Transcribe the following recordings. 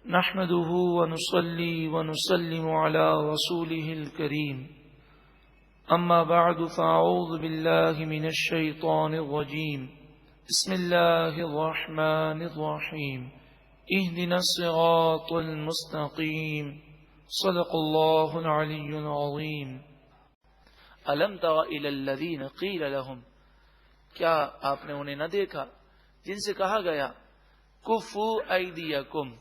نحمده ونصلي ونسلم على رسوله الكريم أما بعد فأعوذ بالله من الشيطان الرجيم بسم الله الرحمن الرحيم اهدنا الصراط المستقيم صدق الله العلي العظيم ألم تر إلى الذين قيل لهم کیا آپ نے انہیں نہ دیکھا جن سے کہا گیا کفو ایدیکم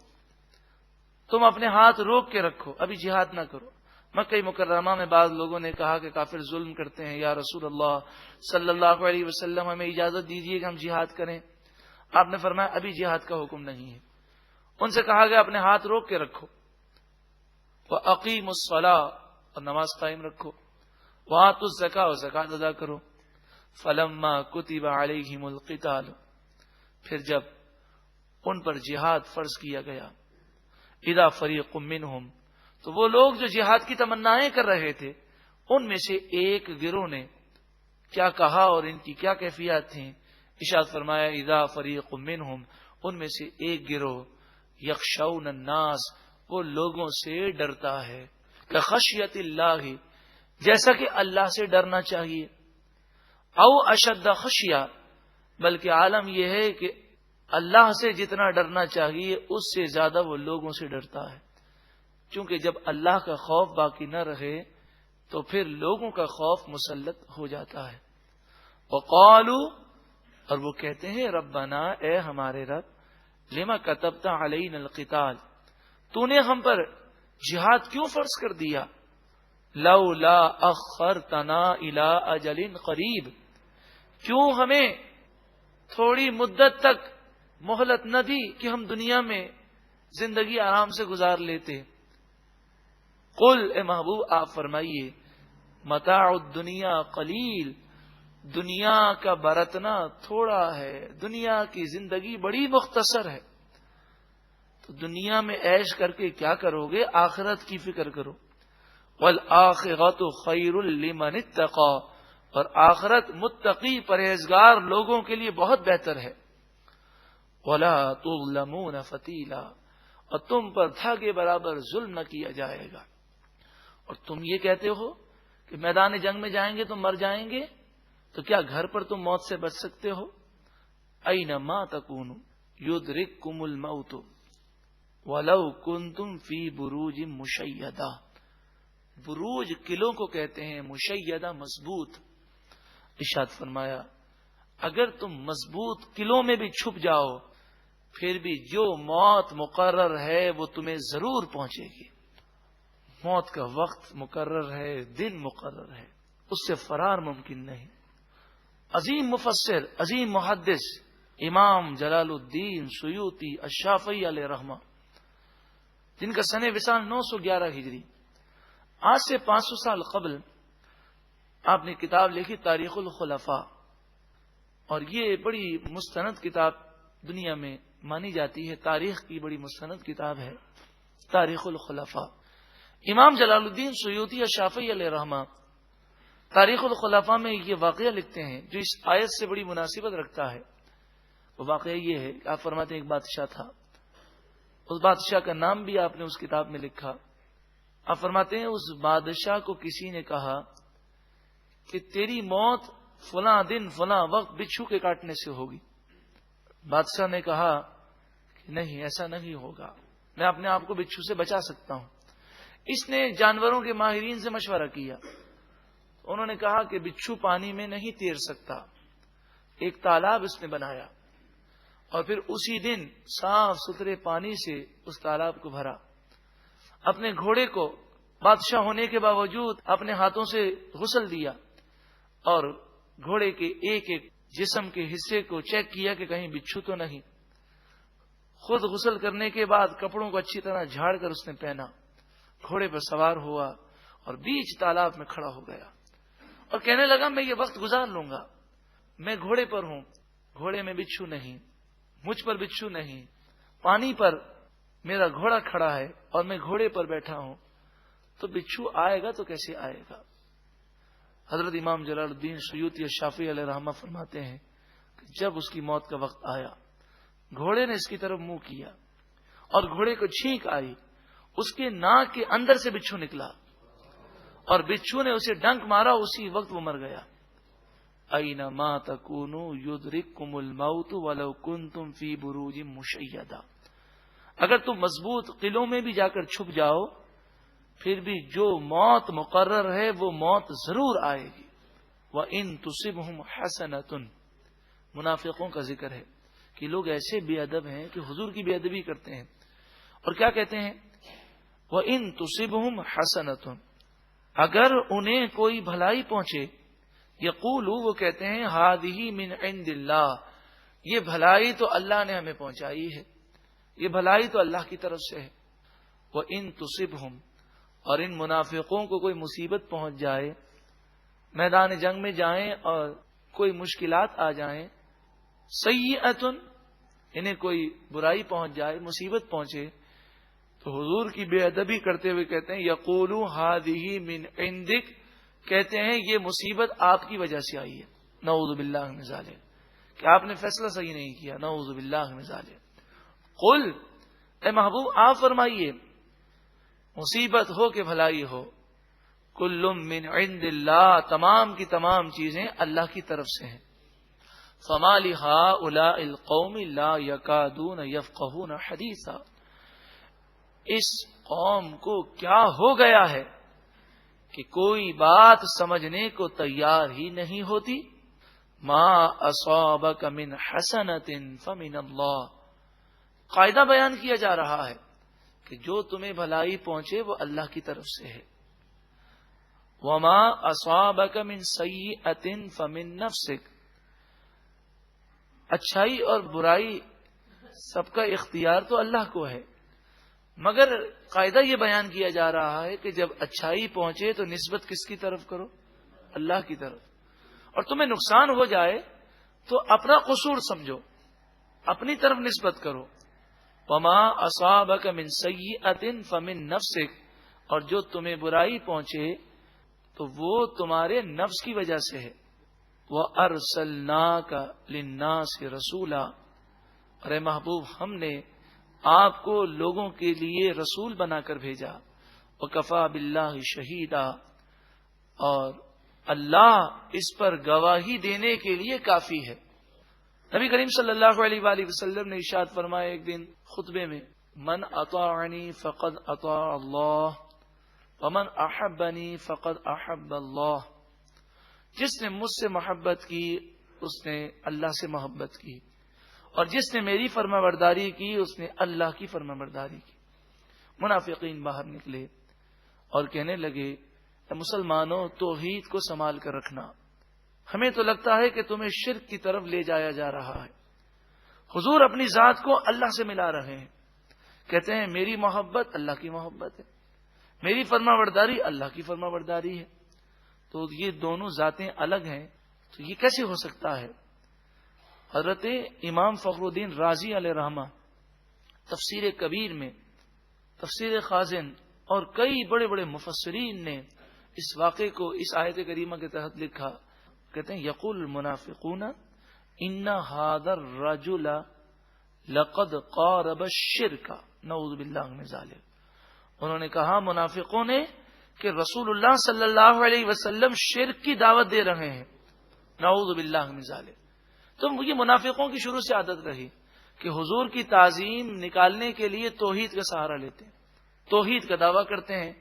تم اپنے ہاتھ روک کے رکھو، ابھی جہاد نہ کرو۔ مکہ مکرمہ میں بعض لوگوں نے کہا کہ کافر ظلم کرتے ہیں، یا رسول اللہ صلی اللہ علیہ وسلم ہمیں اجازت دیجیے کہ ہم جہاد کریں۔ آپ نے فرمایا ابھی جہاد کا حکم نہیں ہے۔ ان سے کہا گیا اپنے ہاتھ روک کے رکھو، وَأَقِيمُوا الصَّلَاةَ اور نماز قائم رکھو، وَآتُوا الزَّكَاةَ اور زکات ادا کرو۔ فَلَمَّا كُتِبَ عَلَيْهِمُ الْقِتَالُ پھر جب ان پر جہاد فرض کیا گیا، اذا فریق منہم تو وہ لوگ جو جہاد کی تمنائیں کر رہے تھے ان میں سے ایک گروہ نے کیا کہا اور ان کی کیا کیفیات تھیں، ارشاد فرمایا اذا فریق منہم ان میں سے ایک گروہ یخشون الناس وہ لوگوں سے ڈرتا ہے، کخشیت اللہ جیسا کہ اللہ سے ڈرنا چاہیے، او اشد خشیہ بلکہ عالم یہ ہے کہ اللہ سے جتنا ڈرنا چاہیے اس سے زیادہ وہ لوگوں سے ڈرتا ہے، کیونکہ جب اللہ کا خوف باقی نہ رہے تو پھر لوگوں کا خوف مسلط ہو جاتا ہے۔ وقالوا اور وہ کہتے ہیں ربنا اے ہمارے رب لما کتبت علینا القتال تو نے ہم پر جہاد کیوں فرض کر دیا، لولا اخرتنا الی اجل قریب کیوں ہمیں تھوڑی مدت تک مہلت نہ دی کہ ہم دنیا میں زندگی آرام سے گزار لیتے۔ قل اے محبوب آپ فرمائیے متاع الدنیا قلیل دنیا کا برتنا تھوڑا ہے، دنیا کی زندگی بڑی مختصر ہے، تو دنیا میں عیش کر کے کیا کرو گے، آخرت کی فکر کرو۔ والآخرۃ خیر لمن اتقى اور آخرت متقی پرہیزگار لوگوں کے لیے بہت بہتر ہے۔ ولا تظلمون فتیلا اور تم پر دھاگے برابر ظلم نہ کیا جائے گا۔ اور تم یہ کہتے ہو کہ میدان جنگ میں جائیں گے تو مر جائیں گے، تو کیا گھر پر تم موت سے بچ سکتے ہو؟ اینما تکونوا یدرککم الموت ولو کنتم فی بروج مشیدہ بروج قلعوں کو کہتے ہیں، مشیدہ مضبوط۔ ارشاد فرمایا اگر تم مضبوط قلعوں میں بھی چھپ جاؤ پھر بھی جو موت مقرر ہے وہ تمہیں ضرور پہنچے گی۔ موت کا وقت مقرر ہے، دن مقرر ہے، اس سے فرار ممکن نہیں۔ عظیم مفسر، عظیم محدث امام جلال الدین سیوطی الشافعی علیہ رحمہ جن کا سن وصال 911 ہجری، آج سے 500 سال قبل آپ نے کتاب لکھی تاریخ الخلفاء، اور یہ بڑی مستند کتاب دنیا میں مانی جاتی ہے، تاریخ کی بڑی مستند کتاب ہے تاریخ الخلفاء۔ امام جلال الدین سیوطی الشافعی علیہ رحمہ تاریخ الخلفاء میں یہ واقعہ لکھتے ہیں جو اس آیت سے بڑی مناسبت رکھتا ہے۔ وہ واقعہ یہ ہے کہ آپ فرماتے ہیں ایک بادشاہ تھا، اس بادشاہ کا نام بھی آپ نے اس کتاب میں لکھا۔ آپ فرماتے ہیں اس بادشاہ کو کسی نے کہا کہ تیری موت فلاں دن فلاں وقت بچھو کے کاٹنے سے ہوگی۔ بادشاہ نے کہا کہ نہیں، ایسا نہیں ہوگا، میں اپنے آپ کو بچھو سے بچا سکتا ہوں۔ اس نے جانوروں کے ماہرین سے مشورہ کیا، انہوں نے کہا کہ بچھو پانی میں نہیں تیر سکتا۔ ایک تالاب اس نے بنایا اور پھر اسی دن صاف ستھرے پانی سے اس تالاب کو بھرا، اپنے گھوڑے کو بادشاہ ہونے کے باوجود اپنے ہاتھوں سے غسل دیا اور گھوڑے کے ایک ایک جسم کے حصے کو چیک کیا کہ کہیں بچھو تو نہیں۔ خود غسل کرنے کے بعد کپڑوں کو اچھی طرح جھاڑ کر اس نے پہنا، گھوڑے پر سوار ہوا اور بیچ تالاب میں کھڑا ہو گیا اور کہنے لگا میں یہ وقت گزار لوں گا، میں گھوڑے پر ہوں، گھوڑے میں بچھو نہیں، مجھ پر بچھو نہیں، پانی پر میرا گھوڑا کھڑا ہے اور میں گھوڑے پر بیٹھا ہوں، تو بچھو آئے گا تو کیسے آئے گا؟ حضرت امام جلال الدین سیوطی الشافعی علیہ رحمہ فرماتے ہیں کہ جب اس کی موت کا وقت آیا، گھوڑے نے اس کی طرف منہ کیا اور گھوڑے کو چھینک آئی، اس کے ناک کے اندر سے بچھو نکلا اور بچھو نے اسے ڈنک مارا، اسی وقت وہ مر گیا۔ اینما تکونوا یدرککم الموت ولو کنتم فی بروج مشیدہ، اگر تم مضبوط قلعوں میں بھی جا کر چھپ جاؤ پھر بھی جو موت مقرر ہے وہ موت ضرور آئے گی۔ وَإِن تُصِبْهُمْ حَسَنَةٌ، منافقوں کا ذکر ہے کہ لوگ ایسے بے ادب ہیں کہ حضور کی بے ادبی کرتے ہیں، اور کیا کہتے ہیں؟ وَإِن تُصِبْهُمْ حَسَنَةٌ، اگر انہیں کوئی بھلائی پہنچے، یقولوا، وہ کہتے ہیں، هَذِهِ مِنْ عِنْدِ اللَّهِ، یہ بھلائی تو اللہ نے ہمیں پہنچائی ہے، یہ بھلائی تو اللہ کی طرف سے ہے۔ وَإِن تُصِبْهُمْ، اور ان منافقوں کو کوئی مصیبت پہنچ جائے، میدان جنگ میں جائیں اور کوئی مشکلات آ جائیں، سیئۃ، انہیں کوئی برائی پہنچ جائے، مصیبت پہنچے، تو حضور کی بے ادبی کرتے ہوئے کہتے ہیں یقولوا هذه من عندک، کہتے ہیں یہ مصیبت آپ کی وجہ سے آئی ہے، نعوذ باللہ من ذالک، کہ آپ نے فیصلہ صحیح نہیں کیا، نعوذ باللہ من ذالک۔ قل، اے محبوب آپ فرمائیے، مصیبت ہو کہ بھلائی ہو، کل من عند اللہ، تمام کی تمام چیزیں اللہ کی طرف سے ہیں۔ فما لهؤلاء القوم لا يكادون يفقهون حدیثا، اس قوم کو کیا ہو گیا ہے کہ کوئی بات سمجھنے کو تیار ہی نہیں ہوتی۔ ما اصابک من حسنۃ فمن اللہ، قاعدہ بیان کیا جا رہا ہے کہ جو تمہیں بھلائی پہنچے وہ اللہ کی طرف سے ہے۔ وما اصابک من سیئۃ فمن نفسک، اچھائی اور برائی سب کا اختیار تو اللہ کو ہے، مگر قاعدہ یہ بیان کیا جا رہا ہے کہ جب اچھائی پہنچے تو نسبت کس کی طرف کرو؟ اللہ کی طرف، اور تمہیں نقصان ہو جائے تو اپنا قصور سمجھو، اپنی طرف نسبت کرو۔ وما اصابک من سیئۃ فمن نفسک، اور جو تمہیں برائی پہنچے تو وہ تمہارے نفس کی وجہ سے ہے۔ وَأَرْسَلْنَاكَ لِلنَّاسِ رَسُولًا، ارے محبوب ہم نے آپ کو لوگوں کے لیے رسول بنا کر بھیجا۔ وَكَفَى بِاللَّهِ شَهِيدًا، اور اللہ اس پر گواہی دینے کے لیے کافی ہے۔ نبی کریم صلی اللہ علیہ وآلہ وسلم نے ارشاد فرمایا ایک دن خطبے میں، من اطاعنی فقد اطاع اللہ ومن احبنی فقد احب اللہ، جس نے مجھ سے محبت کی اس نے اللہ سے محبت کی، اور جس نے میری فرما برداری کی اس نے اللہ کی فرما برداری کی۔ منافقین باہر نکلے اور کہنے لگے، اے مسلمانوں، توحید کو سنبھال کر رکھنا، ہمیں تو لگتا ہے کہ تمہیں شرک کی طرف لے جایا جا رہا ہے۔ حضور اپنی ذات کو اللہ سے ملا رہے ہیں، کہتے ہیں میری محبت اللہ کی محبت ہے، میری فرما برداری اللہ کی فرما برداری ہے، تو یہ دونوں ذاتیں الگ ہیں، تو یہ کیسے ہو سکتا ہے؟ حضرت امام فخر الدین رازی علیہ رحمہ تفسیر کبیر میں، تفسیر خازن اور کئی بڑے بڑے مفسرین نے اس واقعے کو اس آیت کریمہ کے تحت لکھا، کہتے ہیں یقول المنافقون ان هذا الرجل لقد قارب الشرک، نعوذ باللہ من ذلک، انہوں نے کہا منافقوں نے کہ رسول اللہ صلی اللہ علیہ وسلم شرک کی دعوت دے رہے ہیں، نعوذ باللہ من ذلک۔ تو یہ منافقوں کی شروع سے عادت رہی کہ حضور کی تعظیم نکالنے کے لیے توحید کا سہارا لیتے ہیں، توحید کا دعویٰ کرتے ہیں،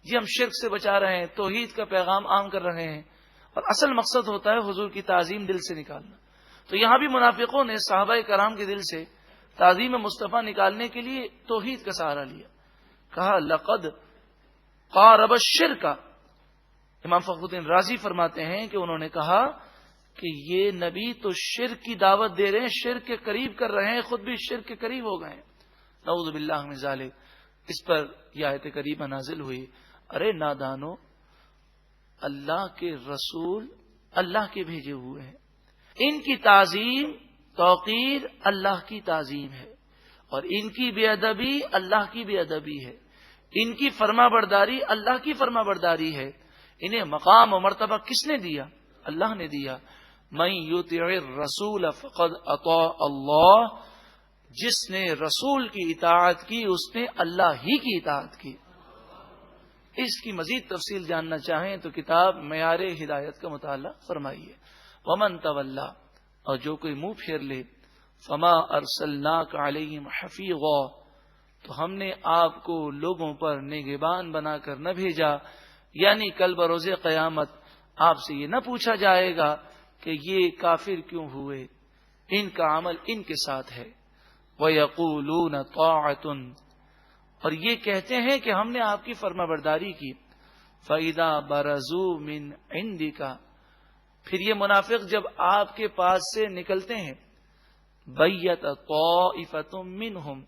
جی ہم شرک سے بچا رہے ہیں، توحید کا پیغام عام کر رہے ہیں، اور اصل مقصد ہوتا ہے حضور کی تعظیم دل سے نکالنا۔ تو یہاں بھی منافقوں نے صحابہ کرام کے دل سے تعظیم مصطفیٰ نکالنے کے لیے توحید کا سہارا لیا، کہا لقد قارب الشرک۔ امام فخر الدین رازی فرماتے ہیں کہ انہوں نے کہا کہ یہ نبی تو شرک کی دعوت دے رہے ہیں، شرک کے قریب کر رہے ہیں، خود بھی شرک کے قریب ہو گئے ہیں، نعوذ باللہ من ذالک۔ اس پر یہ آیت کریمہ نازل ہوئی، ارے نادانو، اللہ کے رسول اللہ کے بھیجے ہوئے ہیں، ان کی تعظیم توقیر اللہ کی تعظیم ہے، اور ان کی بے ادبی اللہ کی بے ادبی ہے، ان کی فرما برداری اللہ کی فرما برداری ہے۔ انہیں مقام و مرتبہ کس نے دیا؟ اللہ نے دیا۔ من یطع الرسول فقد اطاع اللہ، جس نے رسول کی اطاعت کی اس نے اللہ ہی کی اطاعت کی۔ اس کی مزید تفصیل جاننا چاہیں تو کتاب معیار ہدایت کا مطالعہ فرمائیے۔ ومن تولا، اور جو کوئی منہ پھیر لے، فما ارسلناک علیہم حفیظا، تو ہم نے آپ کو لوگوں پر نگہبان بنا کر نہ بھیجا، یعنی کل بروز قیامت آپ سے یہ نہ پوچھا جائے گا کہ یہ کافر کیوں ہوئے، ان کا عمل ان کے ساتھ ہے۔ وَيَقُولُونَ طَاعَةٌ، اور یہ کہتے ہیں کہ ہم نے آپ کی فرما برداری کی۔ فَإِذَا بَرَزُوا مِنْ عِنْدِكَ، پھر یہ منافق جب آپ کے پاس سے نکلتے ہیں، بَيَّتَ طَائِفَةٌ مِّنْهُمْ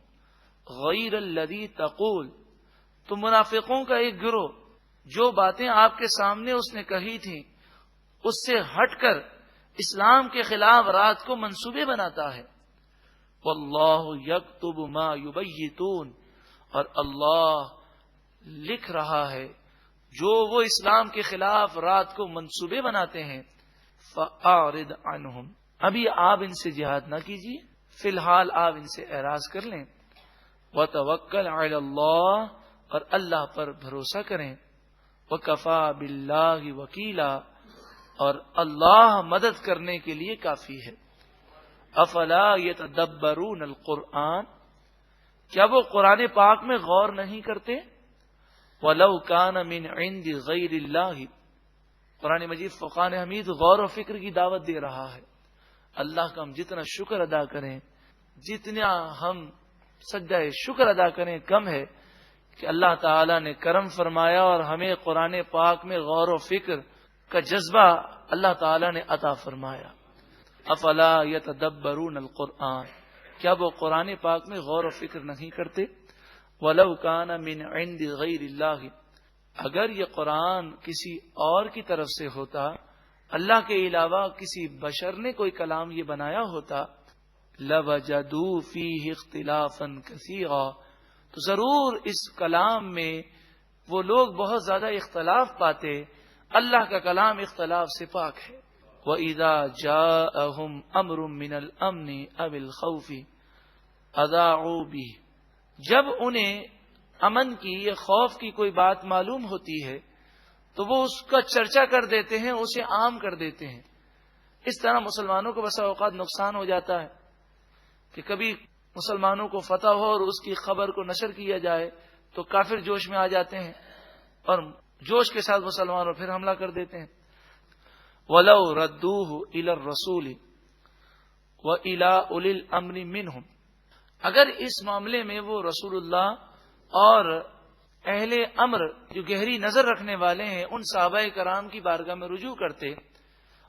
غَيْرَ الَّذِي تَقُولُ، تو منافقوں کا ایک گروہ جو باتیں آپ کے سامنے اس نے کہی تھیں اس سے ہٹ کر اسلام کے خلاف رات کو منصوبے بناتا ہے۔ وَاللَّهُ يَكْتُبُ مَا يُبَيِّتُونَ، اور اللہ لکھ رہا ہے جو وہ اسلام کے خلاف رات کو منصوبے بناتے ہیں۔ فَأَعْرِضْ عَنْهُمْ، ابھی آپ ان سے جہاد نہ کیجیے، فی الحال آپ ان سے اعراض کر لیں۔ وَتَوَكَّلْ عَلَى اللَّهِ، اور اللہ پر بھروسہ کریں۔ وَكَفَى بِاللَّهِ وَكِيلًا، اور اللہ مدد کرنے کے لیے کافی ہے۔ افلا يتدبرون القرآن، کیا وہ قرآن پاک میں غور نہیں کرتے؟ وَلَوْ كَانَ مِنْ عِنْدِ غَيْرِ اللَّهِ، قرآن مجید فقان حمید غور و فکر کی دعوت دے رہا ہے۔ اللہ کا ہم جتنا شکر ادا کریں، جتنا ہم سجدہ شکر ادا کریں کم ہے کہ اللہ تعالی نے کرم فرمایا اور ہمیں قرآن پاک میں غور و فکر کا جذبہ اللہ تعالی نے عطا فرمایا۔ افلا یتدبرون القرآن، کیا وہ قرآن پاک میں غور و فکر نہیں کرتے؟ وَلَوْ كَانَ مِنْ عِنْدِ غَيْرِ اللَّهِ، اگر یہ قرآن کسی اور کی طرف سے ہوتا، اللہ کے علاوہ کسی بشر نے کوئی کلام یہ بنایا ہوتا، لَوَجَدُوا فِيهِ اخْتِلَافًا كَثِيرًا، تو ضرور اس کلام میں وہ لوگ بہت زیادہ اختلاف پاتے۔ اللہ کا کلام اختلاف سے پاک ہے۔ وَإِذَا جَاءَهُمْ أَمْرٌ مِّنَ الْأَمْنِ أَوِ الْخَوْفِ أَذَاعُوا بِهِ، جب انہیں امن کی یا خوف کی کوئی بات معلوم ہوتی ہے تو وہ اس کا چرچا کر دیتے ہیں، اسے عام کر دیتے ہیں۔ اس طرح مسلمانوں کو بسا اوقات نقصان ہو جاتا ہے کہ کبھی مسلمانوں کو فتح ہو اور اس کی خبر کو نشر کیا جائے تو کافر جوش میں آ جاتے ہیں اور جوش کے ساتھ مسلمانوں پھر حملہ کر دیتے ہیں۔ وَلَوْ رَدُّوهُ إِلَى الرَّسُولِ وَإِلَى أُولِي الْأَمْرِ مِنْهُمْ، اگر اس معاملے میں وہ رسول اللہ اور اہل امر جو گہری نظر رکھنے والے ہیں ان صحابہ کرام کی بارگاہ میں رجوع کرتے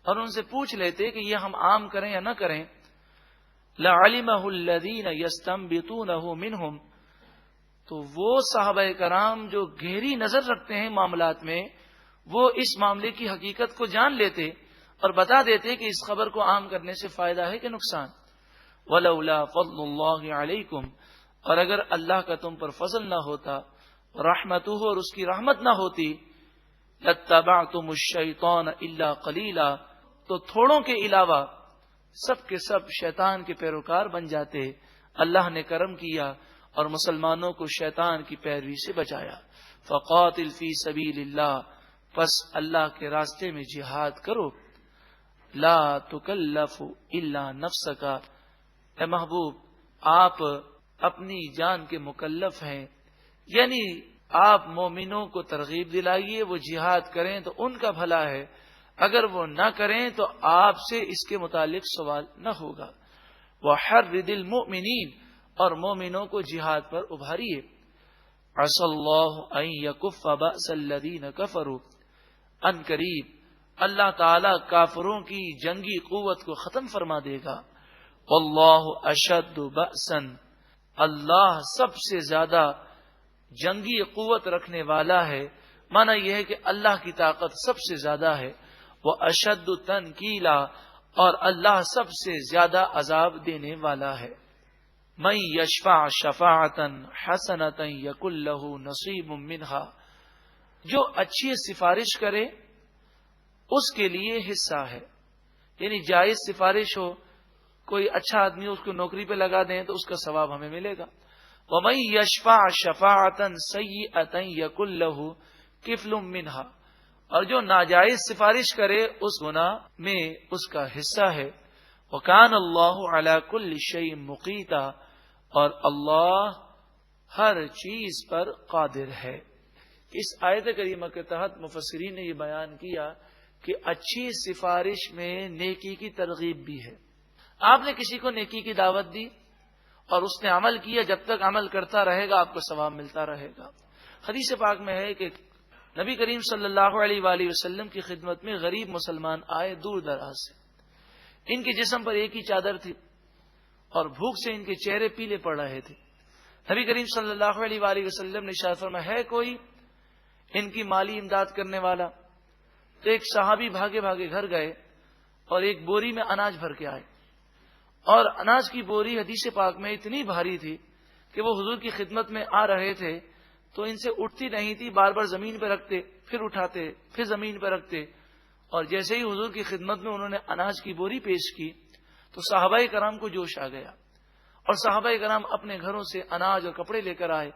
اور ان سے پوچھ لیتے کہ یہ ہم عام کریں یا نہ کریں، لَعَلِمَهُ الَّذِينَ يَسْتَنبِطُونَهُ مِنْهُمْ، تو وہ صحابہ کرام جو گہری نظر رکھتے ہیں معاملات میں، وہ اس معاملے کی حقیقت کو جان لیتے اور بتا دیتے کہ اس خبر کو عام کرنے سے فائدہ ہے کہ نقصان۔ وَلَوْلَا فَضْلُ اللَّهِ عَلَيْكُمْ، اور اگر اللہ کا تم پر فضل نہ ہوتا، رحمتہ اور اس کی رحمت نہ ہوتی، لَاتَّبَعْتُمُ الشَّيْطَانَ إِلَّا قَلِيلًا، تو تھوڑوں کے علاوہ سب کے سب شیطان کے پیروکار بن جاتے۔ اللہ نے کرم کیا اور مسلمانوں کو شیطان کی پیروی سے بچایا۔ فَقَاتِلْ فِي سَبِيلِ اللَّهِ، پس اللہ کے راستے میں جہاد کرو۔ لا تکلف الا نفسک، اے محبوب آپ اپنی جان کے مکلف ہیں، یعنی آپ مومنوں کو ترغیب دلائیے وہ جہاد کریں تو ان کا بھلا ہے، اگر وہ نہ کریں تو آپ سے اس کے متعلق سوال نہ ہوگا۔ وحرد المؤمنین، اور مومنوں کو جہاد پر ابھاریے۔ عسى اللہ ان یکف بأس الذین کفروا، ان قریب اللہ تعالی کافروں کی جنگی قوت کو ختم فرما دے گا۔ واللہ اشد بأسا، اللہ سب سے زیادہ جنگی قوت رکھنے والا ہے، معنی یہ ہے کہ اللہ کی طاقت سب سے زیادہ ہے۔ وہ اشد تنکیلا، اور اللہ سب سے زیادہ عذاب دینے والا ہے۔ من یشفع شفاعتا حسنتا یکن لہ نصیب منہا، جو اچھی سفارش کرے اس کے لیے حصہ ہے، یعنی جائز سفارش ہو، کوئی اچھا آدمی اس کو نوکری پہ لگا دیں تو اس کا ثواب ہمیں ملے گا. وَمَن يَشْفَعْ شَفَاعَةً سَيِّئَةً يَكُن لَّهُ كِفْلٌ مِّنْهَا، اور جو ناجائز سفارش کرے اس گناہ میں اس کا حصہ ہے. وَكَانَ اللَّهُ عَلَى كُلِّ شَيْءٍ مُقِيتًا، اور اللہ ہر چیز پر قادر ہے. اس آیت کریمہ کے تحت مفسرین نے یہ بیان کیا کہ اچھی سفارش میں نیکی کی ترغیب بھی ہے. آپ نے کسی کو نیکی کی دعوت دی اور اس نے عمل کیا، جب تک عمل کرتا رہے گا آپ کو ثواب ملتا رہے گا. حدیث پاک میں ہے کہ نبی کریم صلی اللہ علیہ وآلہ وسلم کی خدمت میں غریب مسلمان آئے دور دراز سے. ان کے جسم پر ایک ہی چادر تھی اور بھوک سے ان کے چہرے پیلے پڑ رہے تھے. نبی کریم صلی اللہ علیہ وآلہ وسلم نے ارشاد فرمایا ہے کوئی ان کی مالی امداد کرنے والا؟ تو ایک صحابی بھاگے بھاگے گھر گئے اور ایک بوری میں اناج بھر کے آئے، اور اناج کی بوری حدیث پاک میں اتنی بھاری تھی کہ وہ حضور کی خدمت میں آ رہے تھے تو ان سے اٹھتی نہیں تھی، بار بار زمین پہ رکھتے، پھر اٹھاتے، پھر زمین پہ رکھتے. اور جیسے ہی حضور کی خدمت میں انہوں نے اناج کی بوری پیش کی تو صحابہ کرام کو جوش آ گیا، اور صحابہ کرام اپنے گھروں سے اناج اور کپڑے لے کر آئے.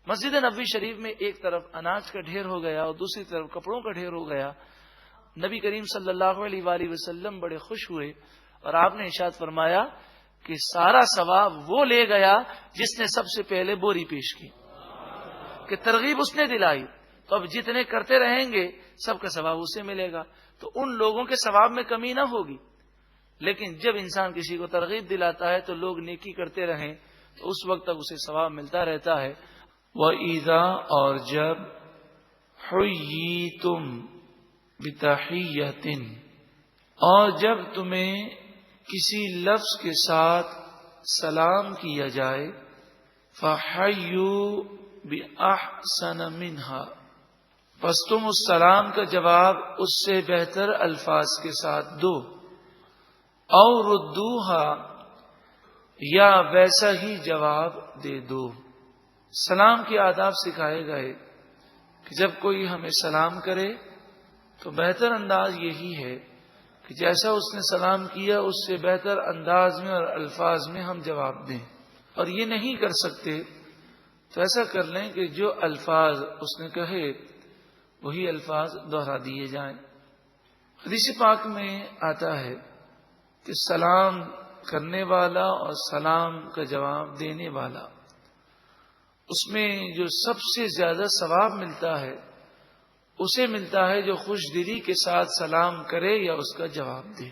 مسجد نبوی شریف میں ایک طرف اناج کا ڈھیر ہو گیا اور دوسری طرف کپڑوں کا ڈھیر ہو گیا. نبی کریم صلی اللہ علیہ وآلہ وسلم بڑے خوش ہوئے اور آپ نے ارشاد فرمایا کہ سارا ثواب وہ لے گیا جس نے سب سے پہلے بوری پیش کی، کہ ترغیب اس نے دلائی. تو اب جتنے کرتے رہیں گے سب کا ثواب اسے ملے گا. تو ان لوگوں کے ثواب میں کمی نہ ہوگی، لیکن جب انسان کسی کو ترغیب دلاتا ہے تو لوگ نیکی کرتے رہیں تو اس وقت تک اسے ثواب ملتا رہتا ہے. وَإِذَا، اور جب حُيِّيتُم بِتَحِيَّةٍ، اور جب تمہیں کسی لفظ کے ساتھ سلام کیا جائے، فَحَيُّوا بِأَحْسَنَ مِنْهَا، پس تم اس سلام کا جواب اس سے بہتر الفاظ کے ساتھ دو. أَوْ رُدُّوهَا، یا ویسا ہی جواب دے دو. سلام کے آداب سکھائے گئے کہ جب کوئی ہمیں سلام کرے تو بہتر انداز یہی ہے کہ جیسا اس نے سلام کیا اس سے بہتر انداز میں اور الفاظ میں ہم جواب دیں. اور یہ نہیں کر سکتے تو ایسا کر لیں کہ جو الفاظ اس نے کہے وہی الفاظ دوہرا دیے جائیں. حدیث پاک میں آتا ہے کہ سلام کرنے والا اور سلام کا جواب دینے والا، اس میں جو سب سے زیادہ ثواب ملتا ہے اسے ملتا ہے جو خوش دلی کے ساتھ سلام کرے یا اس کا جواب دے.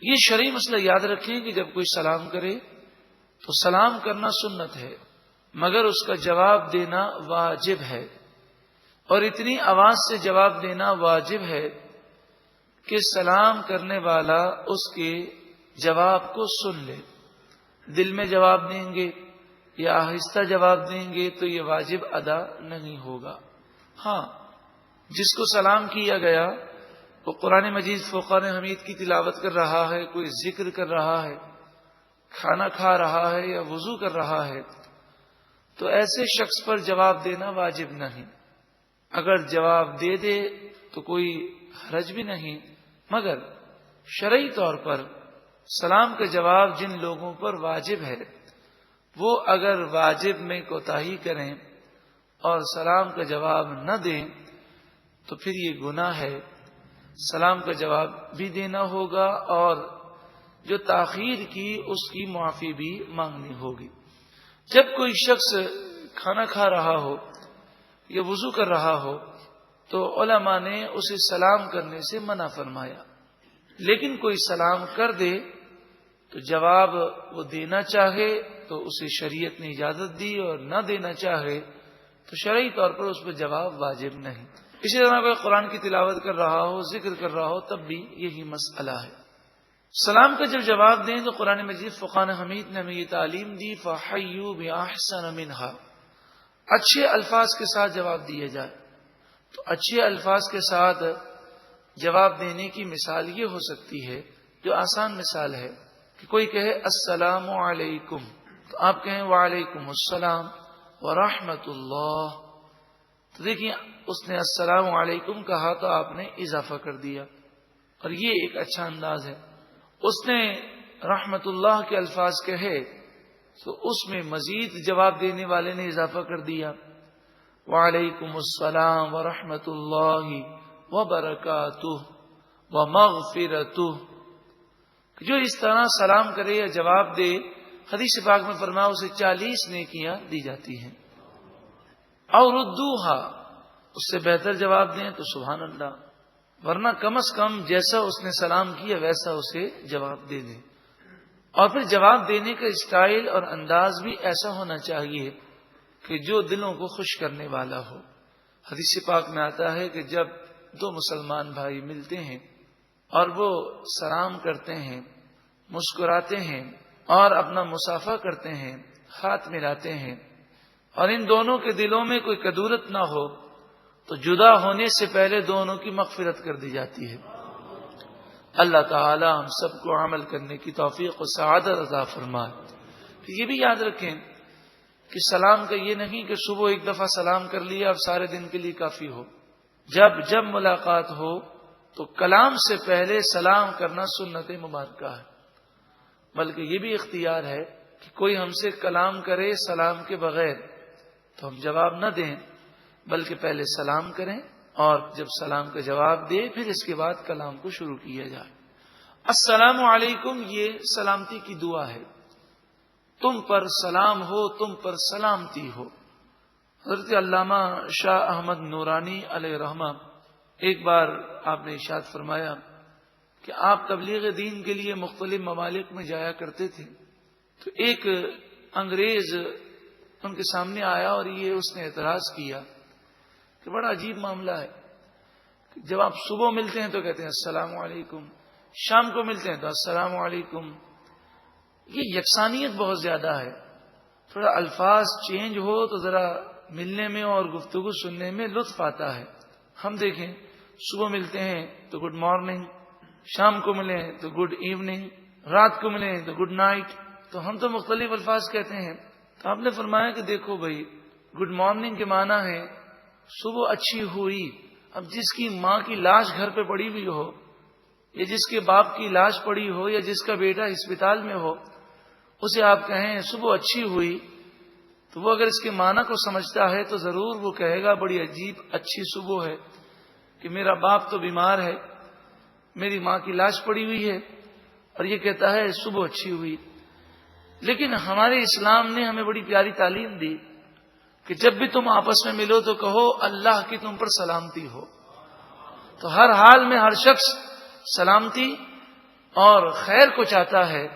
یہ شرعی مسئلہ یاد رکھیں کہ جب کوئی سلام کرے تو سلام کرنا سنت ہے، مگر اس کا جواب دینا واجب ہے. اور اتنی آواز سے جواب دینا واجب ہے کہ سلام کرنے والا اس کے جواب کو سن لے. دل میں جواب دیں گے یا آہستہ جواب دیں گے تو یہ واجب ادا نہیں ہوگا. ہاں، جس کو سلام کیا گیا وہ قرآن مجید فرقان حمید کی تلاوت کر رہا ہے، کوئی ذکر کر رہا ہے، کھانا کھا رہا ہے یا وضو کر رہا ہے، تو ایسے شخص پر جواب دینا واجب نہیں. اگر جواب دے دے تو کوئی حرج بھی نہیں، مگر شرعی طور پر سلام کا جواب جن لوگوں پر واجب ہے وہ اگر واجب میں کوتاہی کریں اور سلام کا جواب نہ دیں تو پھر یہ گناہ ہے. سلام کا جواب بھی دینا ہوگا اور جو تاخیر کی اس کی معافی بھی مانگنی ہوگی. جب کوئی شخص کھانا کھا رہا ہو یا وضو کر رہا ہو تو علماء نے اسے سلام کرنے سے منع فرمایا، لیکن کوئی سلام کر دے تو جواب وہ دینا چاہے تو اسے شریعت نے اجازت دی اور نہ دینا چاہے تو شرعی طور پر اس پر جواب واجب نہیں. اسی طرح اگر قرآن کی تلاوت کر رہا ہو، ذکر کر رہا ہو، تب بھی یہی مسئلہ ہے. سلام کا جب جواب دیں تو قرآن مجید فرقان حمید نے ہمیں یہ تعلیم دی فَحَيُّوا بِأَحْسَنَ مِنْهَا، اچھے الفاظ کے ساتھ جواب دیا جائے. تو اچھے الفاظ کے ساتھ جواب دینے کی مثال یہ ہو سکتی ہے، جو آسان مثال ہے کہ کوئی کہے السلام علیکم تو آپ کہیں وعلیکم السلام ورحمۃ اللہ. تو دیکھیے اس نے السلام علیکم کہا تو آپ نے اضافہ کر دیا اور یہ ایک اچھا انداز ہے. اس نے رحمت اللہ کے الفاظ کہے تو اس میں مزید جواب دینے والے نے اضافہ کر دیا، وعلیکم السلام ورحمۃ اللہ وبرکاتہ ومغفرتہ۔ جو اس طرح سلام کرے یا جواب دے، حدیث پاک میں فرمایا اسے 40 نیکیاں دی جاتی ہیں۔ اور ردوہا، اس سے بہتر جواب دیں تو سبحان اللہ، ورنہ کم از کم جیسا اس نے سلام کیا ویسا اسے جواب دے دیں۔ اور پھر جواب دینے کا اسٹائل اور انداز بھی ایسا ہونا چاہیے کہ جو دلوں کو خوش کرنے والا ہو۔ حدیث پاک میں آتا ہے کہ جب دو مسلمان بھائی ملتے ہیں اور وہ سلام کرتے ہیں، مسکراتے ہیں اور اپنا مصافحہ کرتے ہیں، ہاتھ ملاتے ہیں، اور ان دونوں کے دلوں میں کوئی کدورت نہ ہو تو جدا ہونے سے پہلے دونوں کی مغفرت کر دی جاتی ہے۔ اللہ تعالی ہم سب کو عمل کرنے کی توفیق و سعادت عطا فرمائے۔ یہ بھی یاد رکھیں کہ سلام کا یہ نہیں کہ صبح ایک دفعہ سلام کر لیا اب سارے دن کے لیے کافی ہو۔ جب ملاقات ہو تو کلام سے پہلے سلام کرنا سنت مبارکہ ہے، بلکہ یہ بھی اختیار ہے کہ کوئی ہم سے کلام کرے سلام کے بغیر تو ہم جواب نہ دیں، بلکہ پہلے سلام کریں اور جب سلام کا جواب دے پھر اس کے بعد کلام کو شروع کیا جائے۔ السلام علیکم یہ سلامتی کی دعا ہے، تم پر سلام ہو، تم پر سلامتی ہو۔ حضرت علامہ شاہ احمد نورانی علیہ رحمہ ایک بار آپ نے ارشاد فرمایا کہ آپ تبلیغ دین کے لیے مختلف ممالک میں جایا کرتے تھے، تو ایک انگریز ان کے سامنے آیا اور یہ اس نے اعتراض کیا کہ بڑا عجیب معاملہ ہے، جب آپ صبح ملتے ہیں تو کہتے ہیں السلام علیکم، شام کو ملتے ہیں تو السلام علیکم، یہ یکسانیت بہت زیادہ ہے۔ تھوڑا الفاظ چینج ہو تو ذرا ملنے میں اور گفتگو سننے میں لطف آتا ہے۔ ہم دیکھیں صبح ملتے ہیں تو گڈ مارننگ، شام کو ملیں تو گڈ ایوننگ، رات کو ملیں تو گڈ نائٹ، تو ہم تو مختلف الفاظ کہتے ہیں۔ تو آپ نے فرمایا کہ دیکھو بھائی، گڈ مارننگ کے معنی ہے صبح اچھی ہوئی۔ اب جس کی ماں کی لاش گھر پہ پڑی ہوئی ہو، یا جس کے باپ کی لاش پڑی ہو، یا جس کا بیٹا اسپتال میں ہو، اسے آپ کہیں صبح اچھی ہوئی، تو وہ اگر اس کے معنی کو سمجھتا ہے تو ضرور وہ کہے گا بڑی عجیب اچھی صبح ہے کہ میرا باپ تو بیمار ہے، میری ماں کی لاش پڑی ہوئی ہے، اور یہ کہتا ہے صبح اچھی ہوئی۔ لیکن ہمارے اسلام نے ہمیں بڑی پیاری تعلیم دی کہ جب بھی تم آپس میں ملو تو کہو اللہ کی تم پر سلامتی ہو۔ تو ہر حال میں ہر شخص سلامتی اور خیر کو چاہتا ہے،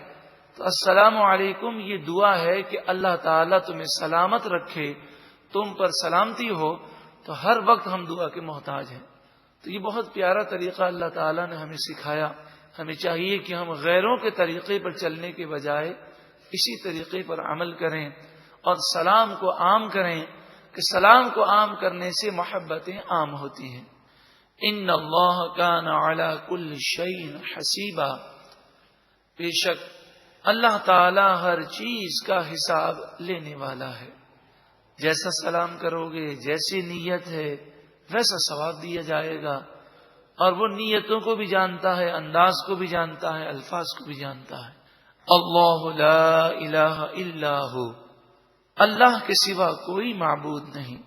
تو السلام علیکم یہ دعا ہے کہ اللہ تعالیٰ تمہیں سلامت رکھے، تم پر سلامتی ہو، تو ہر وقت ہم دعا کے محتاج ہیں۔ تو یہ بہت پیارا طریقہ اللہ تعالیٰ نے ہمیں سکھایا۔ ہمیں چاہیے کہ ہم غیروں کے طریقے پر چلنے کے بجائے اسی طریقے پر عمل کریں اور سلام کو عام کریں، کہ سلام کو عام کرنے سے محبتیں عام ہوتی ہیں۔ ان اللہ کان علی کل شیء حسیبا، بے شک اللہ تعالی ہر چیز کا حساب لینے والا ہے۔ جیسا سلام کرو گے، جیسی نیت ہے ویسا ثواب دیا جائے گا، اور وہ نیتوں کو بھی جانتا ہے، انداز کو بھی جانتا ہے، الفاظ کو بھی جانتا ہے۔ اللہ لا الہ الا ہو، اللہ کے سوا کوئی معبود نہیں۔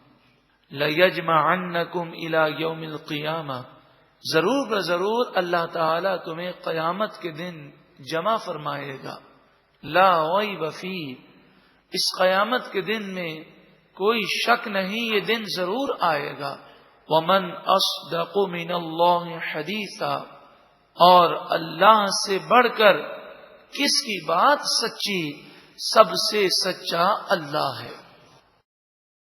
لَيَجْمَعَنَّكُمْ إِلَى يَوْمِ الْقِيَامَةِ، ضرور ضرور اللہ تعالیٰ تمہیں قیامت کے دن جمع فرمائے گا۔ لا ریب فیہ، اس قیامت کے دن میں کوئی شک نہیں، یہ دن ضرور آئے گا۔ وَمَنْ أَصْدَقُ مِنَ اللَّهِ حَدِيثًا، اور اللہ سے بڑھ کر کس کی بات سچی، سب سے سچا اللہ ہے۔